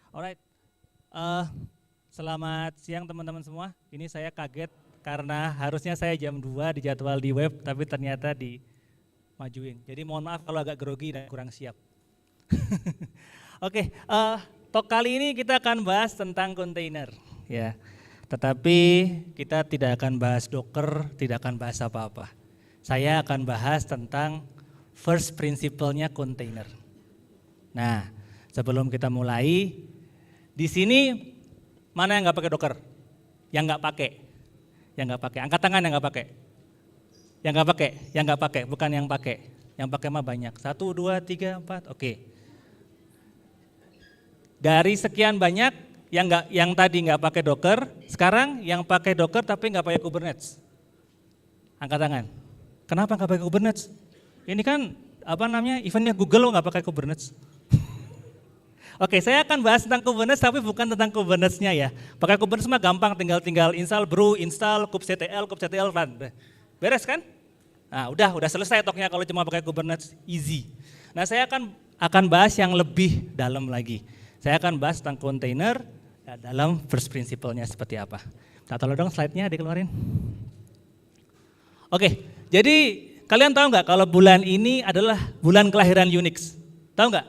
Alright, Eh, selamat siang teman-teman semua. Ini saya kaget karena harusnya saya jam 2 dijadwal di web, tapi ternyata dimajuin. Jadi mohon maaf kalau agak grogi dan kurang siap. Oke, talk kali ini kita akan bahas tentang kontainer. Ya, tetapi kita tidak akan bahas Docker, tidak akan bahas apa-apa. Saya akan bahas tentang first principle-nya kontainer. Nah, sebelum kita mulai, di sini mana yang nggak pakai Docker? Yang nggak pakai, yang nggak pakai. Angkat tangan yang nggak pakai. Yang nggak pakai, yang nggak pakai, bukan yang pakai. Yang pakai mah banyak. 1, 2, 3, 4, oke. Dari sekian banyak yang tadi nggak pakai Docker, sekarang yang pakai Docker tapi nggak pakai Kubernetes. Angkat tangan. Kenapa nggak pakai Kubernetes? Ini kan eventnya Google lo nggak pakai Kubernetes. Oke, saya akan bahas tentang Kubernetes tapi bukan tentang Kubernetes-nya ya. Pakai Kubernetes mah gampang, tinggal install brew, install kubectl run. Beres kan? Nah, udah selesai talknya kalau cuma pakai Kubernetes, easy. Nah, saya akan bahas yang lebih dalam lagi. Saya akan bahas tentang kontainer dalam first principle-nya seperti apa. Nah, tolong dong slide-nya dikeluarin. Oke, jadi kalian tahu nggak kalau bulan ini adalah bulan kelahiran Unix? Tahu nggak?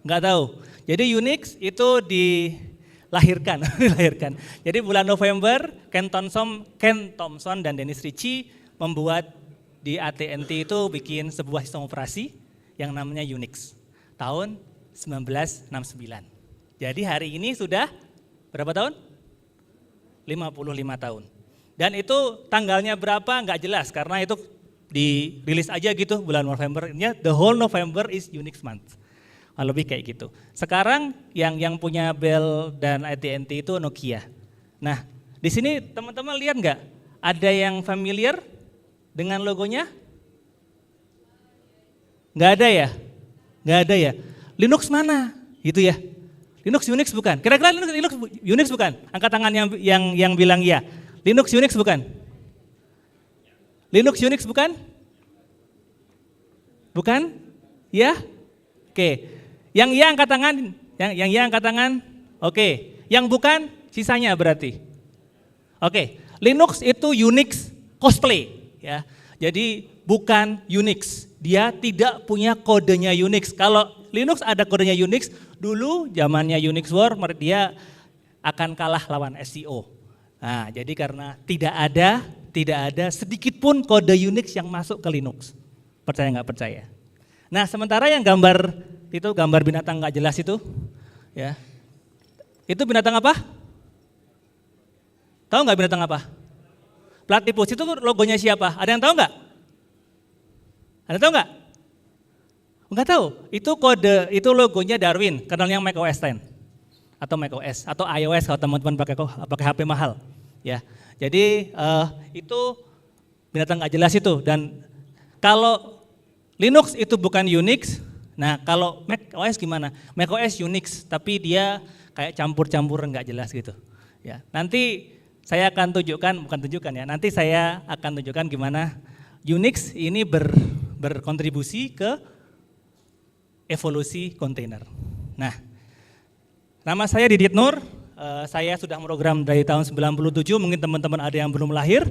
Nggak tahu. Jadi Unix itu dilahirkan. Jadi bulan November, Ken Thompson dan Dennis Ritchie membuat di AT&T itu bikin sebuah sistem operasi yang namanya Unix tahun 1969. Jadi hari ini sudah berapa tahun? 55 tahun. Dan itu tanggalnya berapa nggak jelas karena itu dirilis aja gitu bulan November. The whole November is Unix month. Lebih kayak gitu. Sekarang yang punya Bell dan AT&T itu Nokia. Nah, di sini teman-teman lihat nggak? Ada yang familiar dengan logonya? Nggak ada ya? Nggak ada ya? Linux mana? Gitu ya? Linux Unix bukan? Kira-kira Linux Unix bukan? Angkat tangan yang bilang iya. Linux Unix bukan? Linux Unix bukan? Bukan? Ya? Oke. Yang iya angkat tangan, yang iya angkat tangan. Oke. Yang bukan sisanya berarti. Oke. Linux itu Unix cosplay ya. Jadi bukan Unix. Dia tidak punya kodenya Unix. Kalau Linux ada kodenya Unix, dulu zamannya Unix War dia akan kalah lawan SEO. Nah, jadi karena tidak ada sedikit pun kode Unix yang masuk ke Linux. Percaya nggak percaya? Nah, sementara yang gambar binatang nggak jelas itu, ya, itu binatang apa? Tahu nggak binatang apa? Platypus itu logonya siapa? Ada yang tahu nggak? Ada tahu nggak? Nggak tahu. Itu logonya Darwin, kernelnya Mac OS X atau Mac OS atau iOS kalau teman-teman pakai HP mahal, ya. Jadi itu binatang nggak jelas itu. Dan kalau Linux itu bukan Unix. Nah, kalau Mac OS gimana? Mac OS Unix, tapi dia kayak campur-campur nggak jelas gitu. Ya, nanti saya akan nanti saya akan tunjukkan gimana Unix ini berkontribusi ke evolusi kontainer. Nah, nama saya Didit Nur, saya sudah program dari tahun 97, mungkin teman-teman ada yang belum lahir.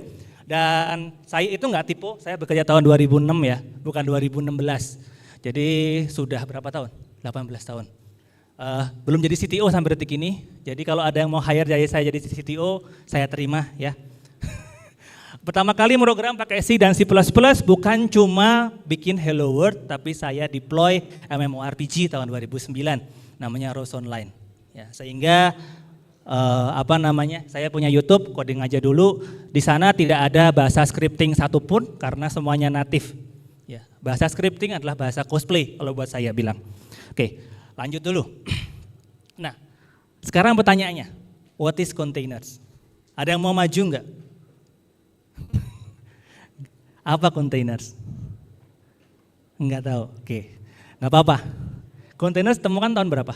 Dan saya itu nggak tipu, saya bekerja tahun 2006 ya, bukan 2016. Jadi sudah berapa tahun? 18 tahun. Belum jadi CTO sampai detik ini. Jadi kalau ada yang mau hire saya jadi CTO, saya terima ya. Pertama kali program pakai C dan C++ bukan cuma bikin Hello World, tapi saya deploy MMORPG tahun 2009, namanya Rose Online. Ya, sehingga saya punya YouTube, coding aja dulu. Di sana tidak ada bahasa scripting satupun karena semuanya native. Ya, bahasa scripting adalah bahasa cosplay kalau buat saya bilang. Oke, lanjut dulu. Nah, sekarang pertanyaannya, what is containers? Ada yang mau maju nggak? Apa containers? Enggak tahu. Oke, nggak apa-apa. Containers temukan tahun berapa?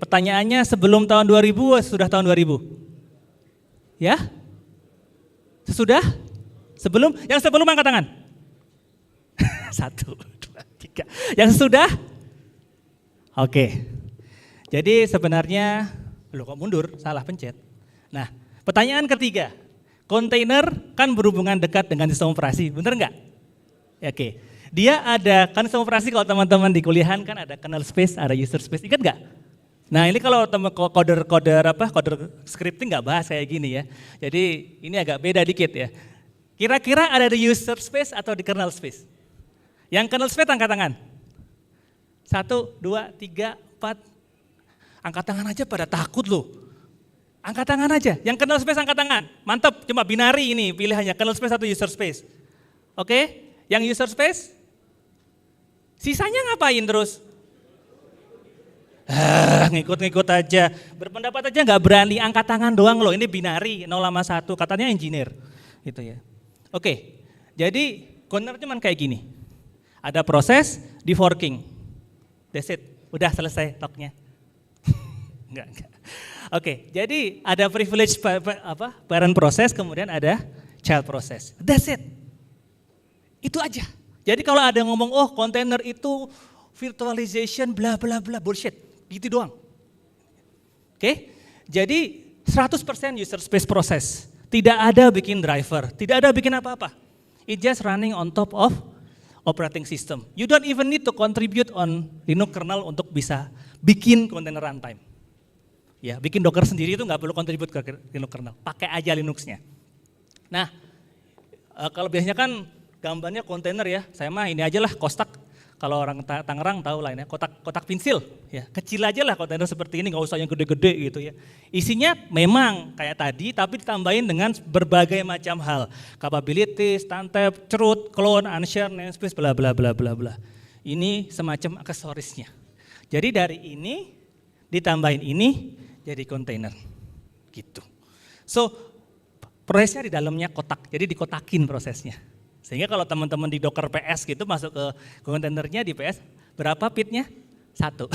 Pertanyaannya sebelum tahun 2000 atau sudah tahun 2000? Ya? Sesudah? Yang sebelum angkat tangan. 1, 2, 3. Yang sudah? Oke. Jadi sebenarnya, loh kok mundur, salah pencet. Nah, pertanyaan ketiga, kontainer kan berhubungan dekat dengan sistem operasi, benar nggak? Oke, dia ada, kan sistem operasi kalau teman-teman di kuliahan kan ada kernel space, ada user space, ingat nggak? Nah ini kalau teman coder scripting nggak bahas kayak gini ya. Jadi ini agak beda dikit ya. Kira-kira ada di user space atau di kernel space? Yang kernel space angkat tangan. 1, 2, 3, 4. Angkat tangan aja pada takut loh. Angkat tangan aja, yang kernel space angkat tangan. Mantap, cuma binari ini pilihannya, kernel space atau user space. Oke, yang user space, sisanya ngapain terus? Ngikut-ngikut aja, berpendapat aja nggak berani, angkat tangan doang loh, ini binari 0 sama 1, katanya engineer. Gitu ya. Oke, jadi container cuman kayak gini. Ada proses di forking. That's it, udah selesai talknya. Enggak. Oke, jadi ada privilege parent process, kemudian ada child process. That's it. Itu aja. Jadi kalau ada yang ngomong, oh kontainer itu virtualization bla bla bla, bullshit. Gitu doang. Oke, jadi 100% user space process. Tidak ada bikin driver, tidak ada bikin apa-apa. It just running on top of operating system. You don't even need to contribute on Linux kernel untuk bisa bikin kontainer runtime. Ya, bikin Docker sendiri itu nggak perlu kontribut ke Linux kernel, pakai aja Linuxnya. Nah, kalau biasanya kan gambarnya kontainer ya, saya mah ini aja lah Kostak. Kalau orang Tangerang tahu lah ini, kotak pensil, ya kecil aja lah kontainer seperti ini, nggak usah yang gede-gede gitu ya. Isinya memang kayak tadi, tapi ditambahin dengan berbagai macam hal, capabilities, tantep, cerut, clone, unshare, namespace, bla bla bla bla bla. Ini semacam aksesorisnya. Jadi dari ini ditambahin ini jadi kontainer, gitu. So prosesnya di dalamnya kotak, jadi dikotakin prosesnya. Sehingga kalau teman-teman di Docker PS gitu masuk ke kontainernya di PS, berapa pitnya? 1,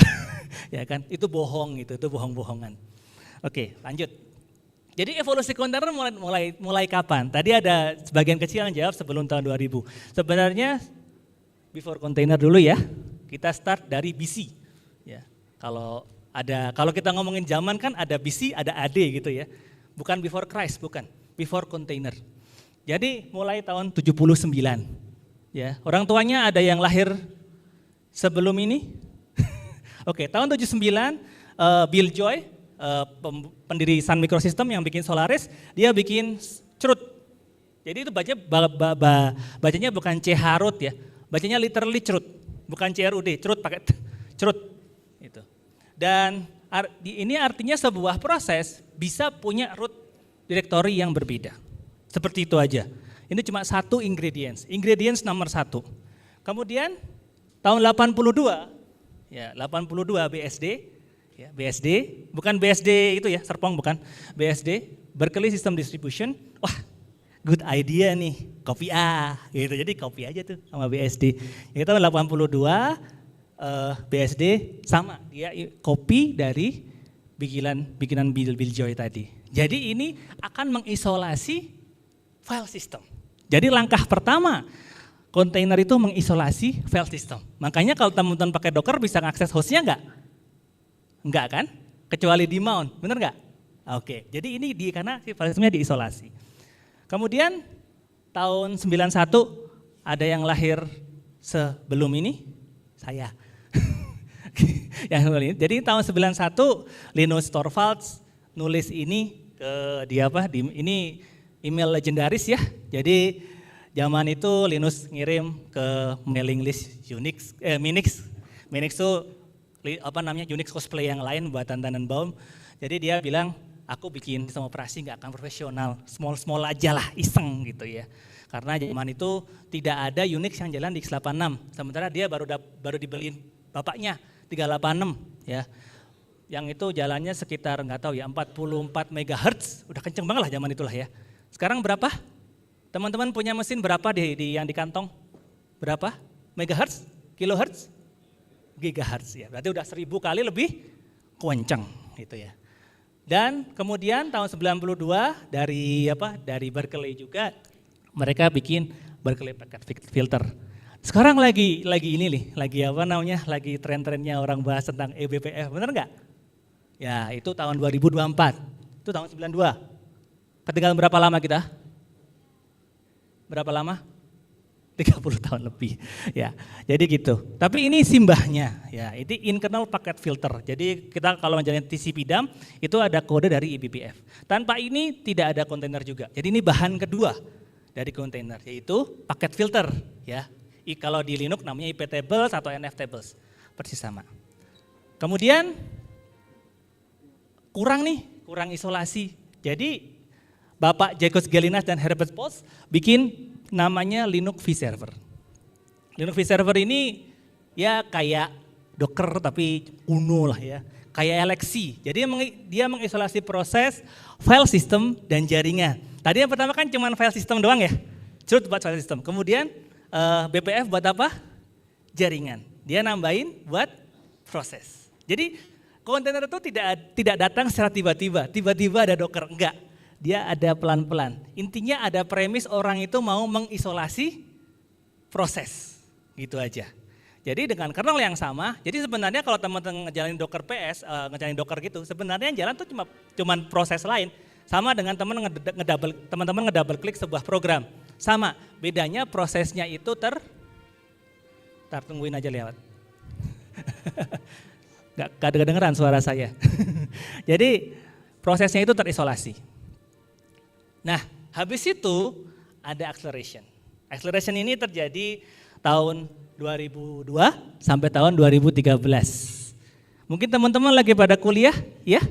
ya kan? Itu bohong itu bohong-bohongan. Oke, lanjut. Jadi evolusi kontainer mulai kapan? Tadi ada sebagian kecil yang jawab sebelum tahun 2000. Sebenarnya before container dulu ya. Kita start dari BC. Ya, kalau kita ngomongin zaman kan ada BC, ada AD gitu ya. Bukan before Christ, bukan. Before container. Jadi mulai tahun 79. Ya, orang tuanya ada yang lahir sebelum ini. Oke, tahun 79 Bill Joy, pendiri Sun Microsystem yang bikin Solaris, dia bikin Chroot. Jadi itu bacanya bukan C-H-R-O-O-T ya. Bacanya literally Chroot, bukan C-R-U-D, Chroot pakai Chroot. Itu. Dan ini artinya sebuah proses bisa punya root directory yang berbeda. Seperti itu aja. Ini cuma satu ingredients nomor 1. Kemudian tahun 82, ya 82 BSD, ya BSD, bukan BSD itu ya, Serpong bukan, BSD, Berkeley System Distribution, wah good idea nih, copy gitu, jadi copy aja tuh sama BSD. Jadi tahun 82, BSD sama, dia copy dari bikinan Bill Joy tadi. Jadi ini akan mengisolasi file system. Jadi langkah pertama, kontainer itu mengisolasi file system. Makanya kalau teman-teman pakai Docker bisa mengakses hostnya enggak? Enggak kan? Kecuali di mount, benar enggak? Oke, jadi ini karena file systemnya diisolasi. Kemudian tahun 91 ada yang lahir sebelum ini, saya. Jadi tahun 91 Linus Torvalds nulis ini ke ini email legendaris ya. Jadi zaman itu Linus ngirim ke mailing list Minix itu Unix cosplay yang lain buatan Tannenbaum. Jadi dia bilang, aku bikin sistem operasi nggak akan profesional, small aja lah, iseng gitu ya. Karena zaman itu tidak ada Unix yang jalan di x86, sementara dia baru dibeliin bapaknya 386 ya. Yang itu jalannya sekitar nggak tahu ya 44 MHz, udah kenceng banget lah zaman itulah ya. Sekarang berapa? Teman-teman punya mesin berapa yang di kantong? Berapa? Megahertz? Kilohertz? Gigahertz ya. Berarti udah 1000 kali lebih kenceng gitu ya. Dan kemudian tahun 92 dari Berkeley juga mereka bikin Berkeley Packet Filter. Sekarang lagi ini nih, lagi apa namanya, lagi tren-trennya orang bahas tentang eBPF, bener nggak? Ya itu tahun 2024, itu tahun 92. Ketinggalan berapa lama kita? Berapa lama? 30 tahun lebih, ya. Jadi gitu. Tapi ini simbahnya, ya. Itu internal packet filter. Jadi kita kalau menjalani TCP dump itu ada kode dari eBPF. Tanpa ini tidak ada kontainer juga. Jadi ini bahan kedua dari kontainer, yaitu packet filter, ya. Kalau di Linux namanya IP tables atau NF tables, persis sama. Kemudian kurang isolasi. Jadi Bapak Jacques Gelinas dan Herbert Post bikin namanya Linux vServer. Linux vServer ini ya kayak Docker tapi kuno lah ya, kayak LXC. Jadi dia mengisolasi proses, file system dan jaringan. Tadi yang pertama kan cuma file system doang ya, root buat file system. Kemudian BPF buat apa? Jaringan. Dia nambahin buat proses. Jadi kontainer itu tidak datang secara tiba-tiba ada Docker, enggak. Dia ada pelan-pelan. Intinya ada premis orang itu mau mengisolasi proses, gitu aja. Jadi dengan kernel yang sama, jadi sebenarnya kalau teman-teman ngejalanin Docker PS, ngejalanin Docker gitu, sebenarnya yang jalan tuh cuma proses lain. Sama dengan teman-teman ngedouble klik sebuah program. Sama, bedanya prosesnya itu tungguin aja lewat. Gak kedengeran suara saya. Jadi prosesnya itu terisolasi. Nah, habis itu ada acceleration. Acceleration ini terjadi tahun 2002 sampai tahun 2013. Mungkin teman-teman lagi pada kuliah, ya?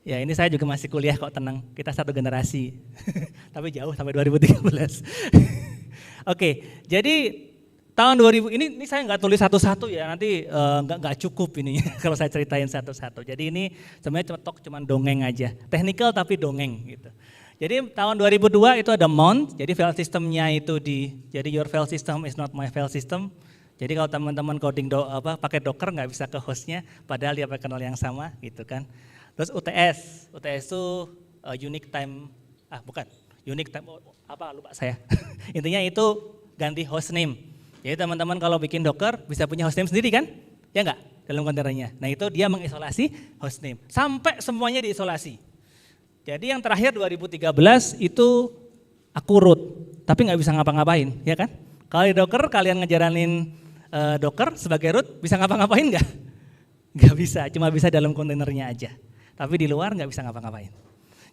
Ya ini saya juga masih kuliah kok, tenang. Kita satu generasi, tapi jauh sampai 2013. Oke, jadi tahun 2000, ini saya nggak tulis satu-satu ya, nanti nggak cukup ini kalau saya ceritain satu-satu. Jadi ini sebenarnya cuma dongeng aja, technical tapi dongeng gitu. Jadi tahun 2002 itu ada mount, jadi file systemnya itu jadi your file system is not my file system. Jadi kalau teman-teman coding pakai Docker nggak bisa ke hostnya, padahal dia pakai kernel yang sama gitu kan. Terus UTS itu unique time, unique time lupa saya. Intinya itu ganti host name. Jadi teman-teman kalau bikin Docker bisa punya host name sendiri kan? Ya enggak? Dalam kontainernya. Nah itu dia mengisolasi host name. Sampai semuanya diisolasi. Jadi yang terakhir 2013 itu aku root, tapi nggak bisa ngapa-ngapain, ya kan? Kalau di Docker kalian ngejalanin Docker sebagai root, bisa ngapa-ngapain nggak? Nggak bisa, cuma bisa dalam kontainernya aja. Tapi di luar nggak bisa ngapa-ngapain.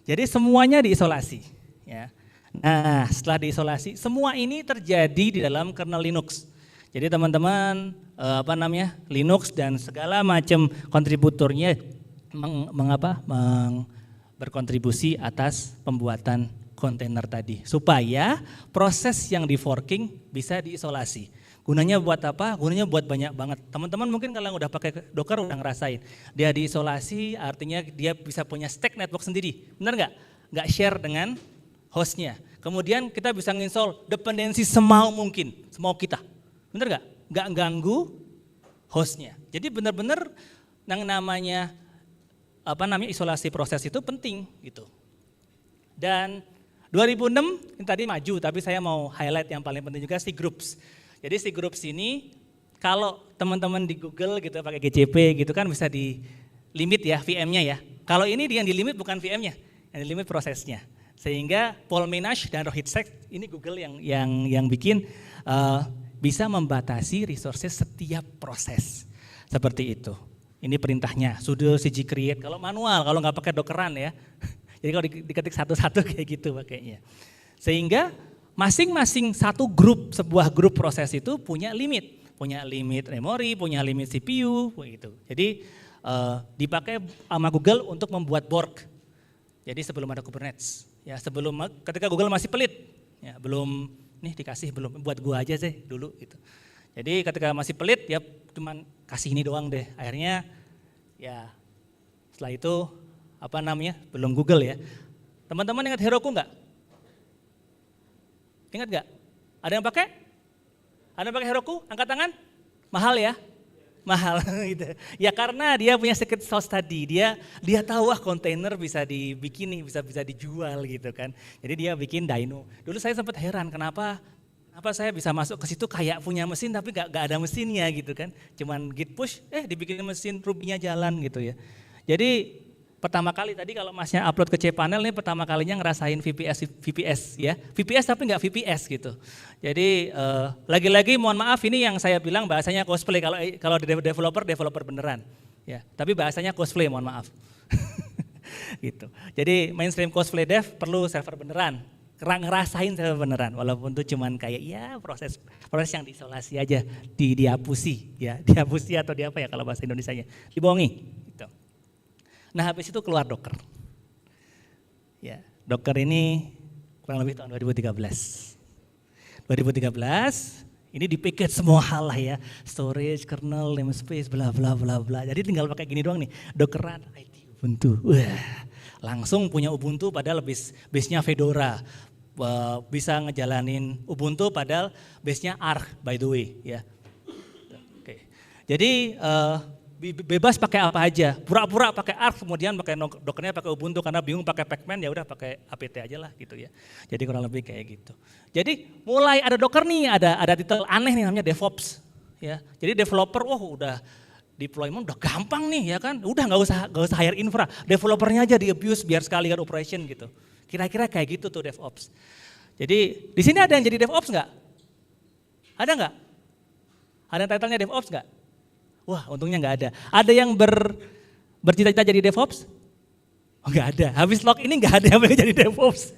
Jadi semuanya diisolasi. Ya. Nah setelah diisolasi, semua ini terjadi di dalam kernel Linux. Jadi teman-teman Linux dan segala macam kontributornya berkontribusi atas pembuatan kontainer tadi. Supaya proses yang di forking bisa diisolasi. Gunanya buat apa? Gunanya buat banyak banget. Teman-teman mungkin kalau udah pakai Docker udah ngerasain. Dia diisolasi artinya dia bisa punya stack network sendiri. Benar nggak? Nggak share dengan hostnya. Kemudian kita bisa nginstall dependensi semau mungkin, semau kita. Benar nggak? Nggak ganggu hostnya. Jadi benar-benar yang namanya isolasi proses itu penting gitu. Dan 2006 ini tadi maju, tapi saya mau highlight yang paling penting juga cgroups. Jadi cgroups ini kalau teman-teman di Google gitu pakai GCP gitu kan bisa di limit ya VM-nya ya. Kalau ini yang di limit bukan VM-nya, yang di limit prosesnya. Sehingga Paul Menash dan Rohit Seth, ini Google yang bikin bisa membatasi resources setiap proses. Seperti itu. Ini perintahnya, sudo cg create, kalau manual, kalau nggak pakai Dockeran ya. Jadi kalau diketik satu-satu kayak gitu pakainya. Sehingga masing-masing sebuah grup proses itu punya limit memori, punya limit CPU, gitu. Jadi dipakai sama Google untuk membuat borg. Jadi sebelum ada Kubernetes, ya ketika Google masih pelit, ya belum buat gua aja sih dulu gitu. Jadi ketika masih pelit ya cuman kasih ini doang deh. Akhirnya ya setelah itu belum Google ya. Teman-teman ingat Heroku nggak? Ingat nggak? Ada yang pakai? Ada yang pakai Heroku? Angkat tangan? Mahal ya? Mahal gitu. Ya karena dia punya secret sauce tadi. Dia tahu kontainer bisa dibikin nih, bisa dijual gitu kan. Jadi dia bikin Dino. Dulu saya sempat heran kenapa Apa saya bisa masuk ke situ kayak punya mesin tapi gak ada mesinnya gitu kan. Cuman git push, dibikin mesin Ruby-nya jalan gitu ya. Jadi pertama kali tadi kalau masnya upload ke cPanel nih pertama kalinya ngerasain VPS ya. VPS tapi nggak VPS gitu. Jadi lagi-lagi mohon maaf ini yang saya bilang bahasanya cosplay kalau developer beneran. Ya, tapi bahasanya cosplay mohon maaf. Gitu. Jadi mainstream cosplay dev perlu server beneran. Ngerasain server beneran walaupun itu cuman kayak ya proses yang diisolasi aja, dihapusi ya, dihapusi atau di apa ya kalau bahasa Indonesianya, dibohongi gitu. Nah habis itu keluar Docker. Ya, Docker ini kurang lebih tahun 2013. 2013 ini di-package semua hal lah ya, storage, kernel, namespace, bla bla bla bla. Jadi tinggal pakai gini doang nih, Dockeran IT Ubuntu. Wah, langsung punya Ubuntu padahal base-nya Fedora. Bisa ngejalanin Ubuntu padahal base-nya Arch by the way ya. Oke. Jadi bebas pakai apa aja, pura-pura pakai Arch kemudian pakai Dockernya pakai Ubuntu karena bingung pakai Pacman ya udah pakai apt aja lah gitu ya. Jadi kurang lebih kayak gitu. Jadi mulai ada Docker nih, ada titel aneh nih namanya DevOps ya. Jadi developer udah deployment udah gampang nih ya kan, udah nggak usah hire infra, developernya aja di abuse biar sekalian operation gitu. Kira-kira kayak gitu tuh DevOps. Jadi di sini ada yang jadi DevOps nggak? Ada nggak? Ada yang title-nya DevOps nggak? Wah untungnya nggak ada. Ada yang bercita-cita jadi DevOps? Oh nggak ada. Habis log ini nggak ada yang mau jadi DevOps.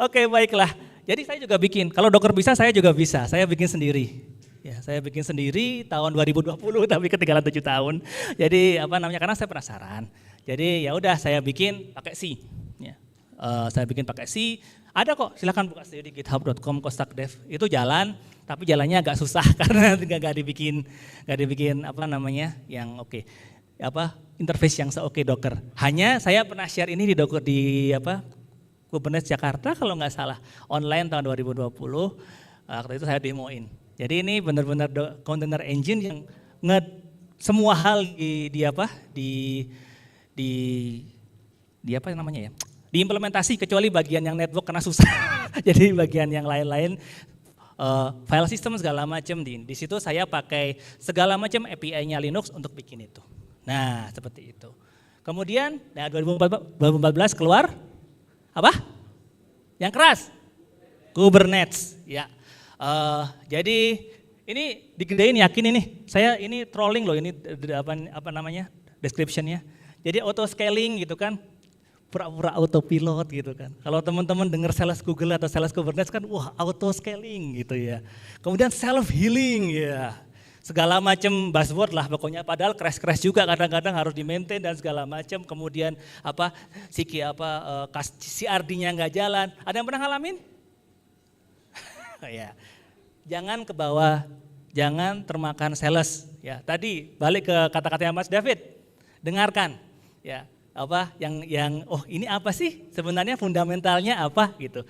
Oke baiklah. Jadi saya juga bikin. Kalau Docker bisa, saya juga bisa. Saya bikin sendiri. Ya, saya bikin sendiri tahun 2020 tapi ketinggalan 7 tahun. Jadi karena saya penasaran. Jadi ya udah saya bikin pakai C. Ya. Saya bikin pakai C. Ada kok, silakan buka sendiri di github.com /dev. Itu jalan, tapi jalannya agak susah karena nggak dibikin yang oke. Interface yang oke Docker. Hanya saya pernah share ini di Docker di Kubernetes Jakarta kalau nggak salah online tahun 2020. Waktu itu saya demoin. Jadi ini benar-benar container engine yang semua hal diimplementasi kecuali bagian yang network karena susah. Jadi bagian yang lain-lain file system segala macam di situ saya pakai segala macam API-nya Linux untuk bikin itu. Nah, seperti itu. Kemudian 2014 keluar apa? Yang keras. Kubernetes, ya. Jadi ini digedein yakin ini. Saya ini trolling loh ini description-nya. Jadi auto scaling gitu kan. Pura-pura autopilot gitu kan. Kalau teman-teman dengar sales Google atau sales Kubernetes kan wah auto scaling gitu ya. Kemudian self healing ya. Segala macam buzzword lah pokoknya padahal crash juga kadang-kadang harus di-maintain dan segala macam. Kemudian CRD-nya nggak jalan. Ada yang pernah ngalamin? Ya. Jangan ke bawah, jangan termakan sales. Ya, tadi balik ke kata-katanya Mas David. Dengarkan. Ya, ini apa sih? Sebenarnya fundamentalnya apa gitu.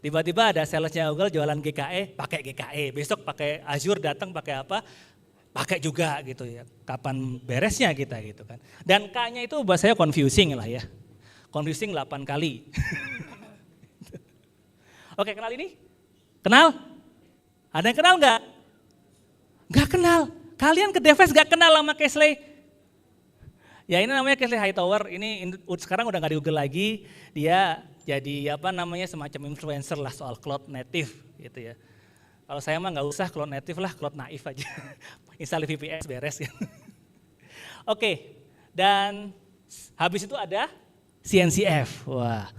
Tiba-tiba ada salesnya Google jualan GKE, pakai GKE. Besok pakai Azure datang pakai apa? Pakai juga gitu ya. Kapan beresnya kita gitu kan. Dan K-nya itu buat saya confusing lah ya. Confusing 8 kali. Oke, kenal ini? Kenal? Ada yang kenal nggak? Nggak kenal. Kalian ke Deves nggak kenal sama Kesley? Ya ini namanya Kesley Hightower. Ini sekarang udah nggak di Google lagi. Dia jadi semacam influencer lah soal cloud native gitu ya. Kalau saya mah nggak usah cloud native lah, cloud naif aja. Install VPS beres ya. Oke. Dan habis itu ada CNCF. Wah.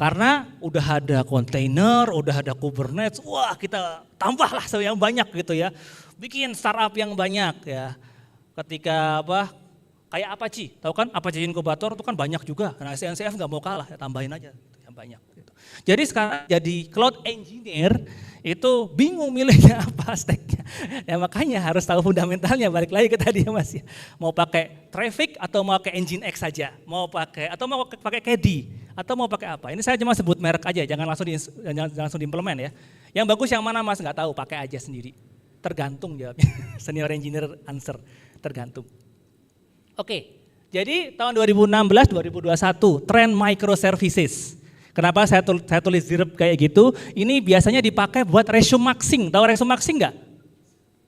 Karena udah ada kontainer, udah ada Kubernetes, wah kita tambahlah yang banyak gitu ya. Bikin startup yang banyak ya. Ketika kayak Apache, tahu kan Apache Incubator itu kan banyak juga. Karena CNCF nggak mau kalah, ya tambahin aja yang banyak. Gitu. Jadi sekarang jadi cloud engineer itu bingung milihnya apa stacknya. Ya makanya harus tahu fundamentalnya, balik lagi ke tadi ya Mas ya. Mau pakai Traffic atau mau pakai Nginx saja, mau pakai KD atau mau pakai apa. Ini saya cuma sebut merek aja, jangan langsung diimplement ya. Yang bagus yang mana Mas nggak tahu, pakai aja sendiri. Tergantung jawabnya, senior engineer answer, tergantung. Oke, jadi tahun 2016-2021 tren microservices. Kenapa saya tulis zirp kayak gitu? Ini biasanya dipakai buat resume maxing. Tahu resume maxing nggak?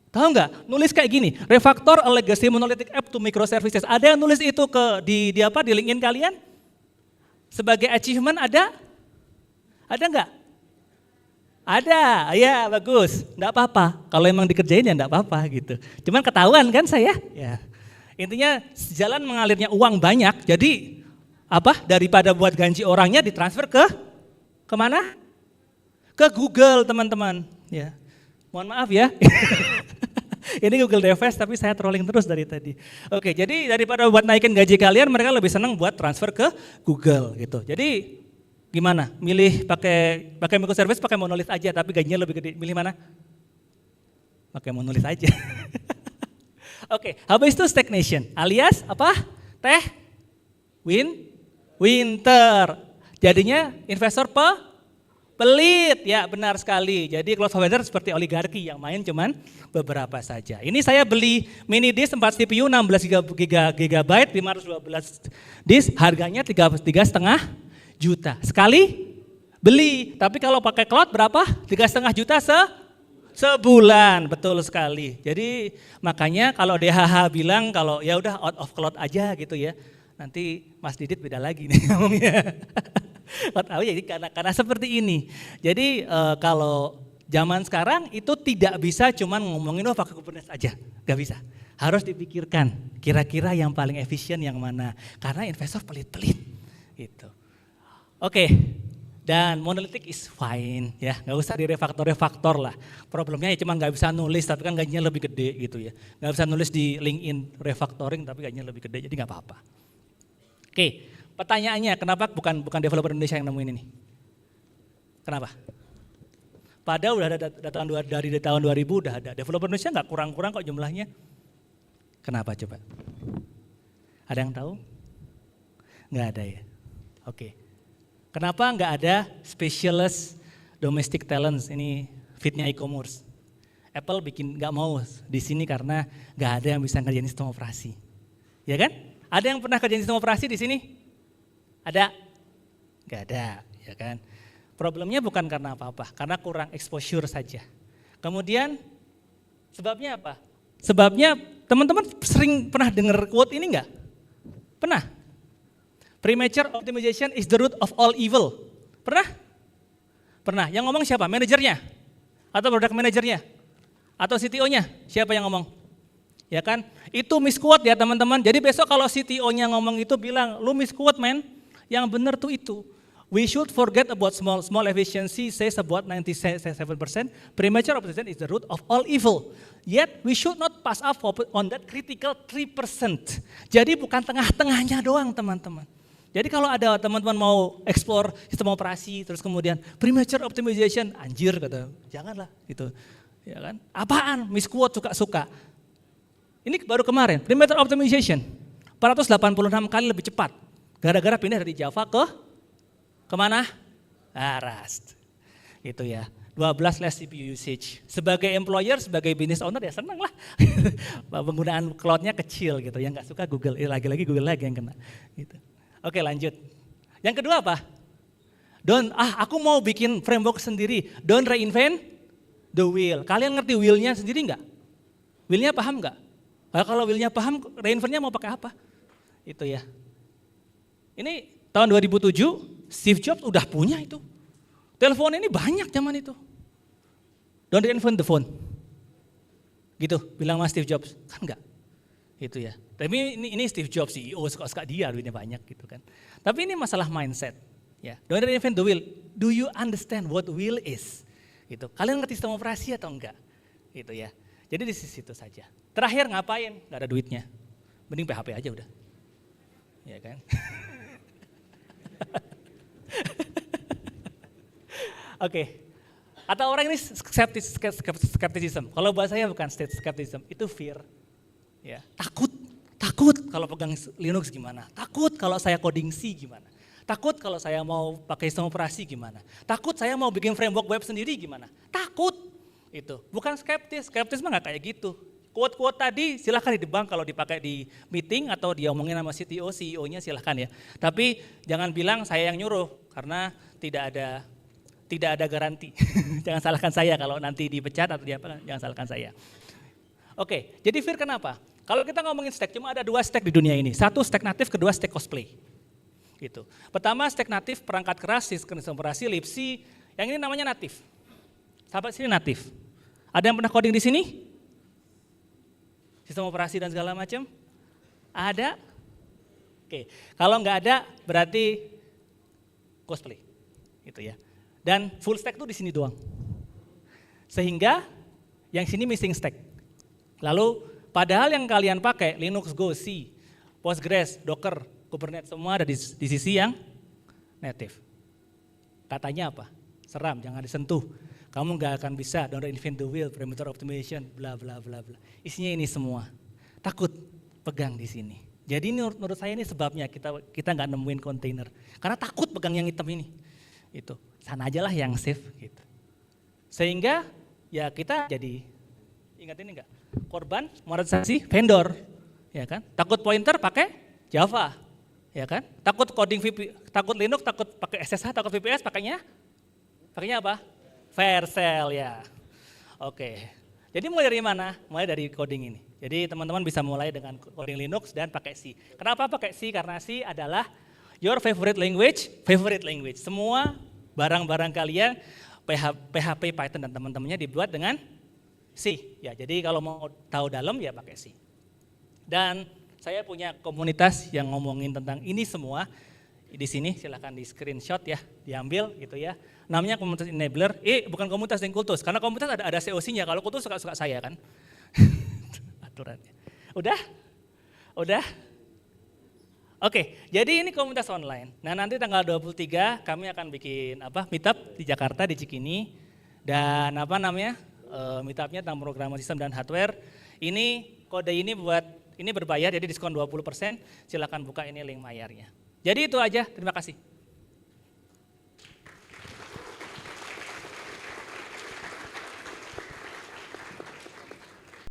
Tahu nggak? Nulis kayak gini, refactor a legacy monolithic app to microservices. Ada yang nulis itu di LinkedIn kalian? Sebagai achievement ada? Ada nggak? Ada, ya bagus. Nggak apa-apa. Kalau emang dikerjain ya nggak apa-apa gitu. Cuman ketahuan kan saya? Ya. Intinya jalan mengalirnya uang banyak. Jadi daripada buat gaji orangnya ditransfer ke mana? Ke Google teman-teman. Ya. Mohon maaf ya. Ini Google Device tapi saya trolling terus dari tadi. Oke, jadi daripada buat naikin gaji kalian, mereka lebih senang buat transfer ke Google gitu. Jadi gimana? Milih pakai microservice, pakai monolith aja tapi gajinya lebih gede. Milih mana? Pakai monolith aja. Oke, habis itu stagnation alias apa? Winter. Jadinya investor pelit, ya benar sekali. Jadi cloud provider seperti oligarki yang main cuman beberapa saja. Ini saya beli mini disk 4 CPU 16 GB 512 disk, harganya 3,5 juta. Sekali beli, tapi kalau pakai cloud berapa? 3,5 juta sebulan, betul sekali. Jadi makanya kalau DHH bilang kalau ya udah out of cloud aja gitu ya. Nanti Mas Didit beda lagi nih ngomongnya. Tahu ya, karena seperti ini. Jadi kalau zaman sekarang itu tidak bisa cuman ngomongin pakai Kubernetes aja, nggak bisa. Harus dipikirkan kira-kira yang paling efisien yang mana. Karena investor pelit-pelit gitu. Oke, dan monolithic is fine ya, nggak usah direfaktor lah. Problemnya ya cuma nggak bisa nulis tapi kan gajinya lebih gede gitu ya. Nggak bisa nulis di LinkedIn refactoring tapi gajinya lebih gede, jadi nggak apa-apa. Oke, pertanyaannya kenapa bukan developer Indonesia yang nemuin ini? Kenapa? Padahal udah ada dari tahun 2000 udah ada. Developer Indonesia nggak kurang-kurang kok jumlahnya. Kenapa coba? Ada yang tahu? Nggak ada ya? Oke. Kenapa nggak ada specialist domestic talents, ini fitnya e-commerce? Apple nggak mau di sini karena nggak ada yang bisa ngerjain sistem operasi. Ya kan? Ada yang pernah kerjain sistem operasi di sini? Ada? Nggak ada, ya kan? Problemnya bukan karena apa-apa, karena kurang exposure saja. Kemudian sebabnya apa? Sebabnya teman-teman sering pernah dengar quote ini nggak? Pernah? Premature optimization is the root of all evil. Pernah? Pernah. Yang ngomong siapa? Manajernya? Atau product manajernya? Atau CTO-nya? Siapa yang ngomong? Ya kan? Itu misquote ya teman-teman. Jadi besok kalau CTO-nya ngomong itu bilang, lu misquote man. Yang benar tuh itu. We should forget about small efficiency says about 97%. Premature optimization is the root of all evil. Yet we should not pass up on that critical 3%. Jadi bukan tengah-tengahnya doang teman-teman. Jadi kalau ada teman-teman mau explore sistem operasi terus kemudian premature optimization, anjir kata, janganlah gitu. Ya kan? Apaan? Misquote suka-suka. Ini baru kemarin, premature optimization 486 kali lebih cepat. Gara-gara pindah dari Java ke mana? Rust. Itu ya. 12 less CPU usage. Sebagai employer, sebagai business owner ya senang lah. Penggunaan cloud-nya kecil gitu. Yang nggak suka Google, lagi-lagi Google lagi yang kena. Gitu. Oke lanjut. Yang kedua apa? Aku mau bikin framework sendiri. Don't reinvent the wheel. Kalian ngerti wheel-nya sendiri nggak? Wheel-nya paham nggak? Kalau wheel-nya paham, reinvent-nya mau pakai apa? Itu ya. Ini tahun 2007, Steve Jobs udah punya itu. Telepon ini banyak zaman itu. Don't reinvent the phone. Gitu, bilang Mas Steve Jobs. Kan enggak. Itu ya. Tapi ini Steve Jobs, CEO, suka-suka dia, duitnya banyak gitu kan. Tapi ini masalah mindset. Ya, don't reinvent the wheel. Do you understand what wheel is? Gitu. Kalian ngerti sistem operasi atau enggak? Gitu ya. Jadi di situ saja. Terakhir ngapain? Gak ada duitnya. Mending PHP aja udah. Ya kan? Oke. Atau orang ini skepticism. Kalau bahasanya bukan skepticism, itu fear. Ya, takut kalau pegang Linux gimana? Takut kalau saya coding C gimana? Takut kalau saya mau pakai sistem operasi gimana? Takut saya mau bikin framework web sendiri gimana? Takut. Itu. Bukan skeptis mah nggak kayak gitu. Quote-quote tadi silahkan ditebang kalau dipakai di meeting atau diomongin sama CTO, CEO-nya silahkan ya. Tapi jangan bilang saya yang nyuruh karena tidak ada garansi. Jangan salahkan saya kalau nanti dipecat atau diapa, jangan salahkan saya. Oke, jadi Fir kenapa? Kalau kita ngomongin stack, cuma ada 2 stack di dunia ini. Satu stack natif, kedua stack cosplay. Gitu. Pertama stack natif, perangkat keras, sistem operasi, libc, yang ini namanya natif. Sahabat sini natif. Ada yang pernah coding di sini? Sistem operasi dan segala macam? Ada? Oke, kalau nggak ada berarti cosplay, gitu ya. Dan full stack tuh di sini doang. Sehingga yang sini missing stack. Lalu padahal yang kalian pakai Linux, Go, C, Postgres, Docker, Kubernetes semua ada di sisi yang native. Katanya apa? Seram, jangan disentuh. Kamu nggak akan bisa don't reinvent the wheel, perimeter optimization, bla bla bla bla. Isinya ini semua. Takut pegang di sini. Jadi ini menurut saya ini sebabnya kita nggak nemuin kontainer. Karena takut pegang yang hitam ini. Itu sana aja lah yang safe gitu. Sehingga ya kita jadi ingat ini enggak? Korban modernisasi vendor, ya kan? Takut pointer pakai Java, ya kan? Takut coding takut Linux, takut pakai SSH, takut VPS pakainya apa? Vercel ya. Oke. Jadi mulai dari mana? Mulai dari coding ini. Jadi teman-teman bisa mulai dengan coding Linux dan pakai C. Kenapa pakai C? Karena C adalah your favorite language. Semua barang-barang kalian, PHP, Python dan teman-temannya dibuat dengan C. Ya, jadi kalau mau tahu dalam ya pakai C. Dan saya punya komunitas yang ngomongin tentang ini semua. Di sini silahkan di screenshot ya, diambil gitu ya. Namanya komunitas enabler. Bukan komunitas yang kultus, karena komunitas ada COC-nya. Kalau kultus suka-suka saya kan. Aturannya. Udah? Oke, jadi ini komunitas online. Nah, nanti tanggal 23 kami akan bikin meetup di Jakarta di Cikini. Dan meetupnya tentang pemrograman sistem dan hardware. Ini kode ini berbayar jadi diskon 20%. Silakan buka ini link mayarnya. Jadi itu aja, terima kasih.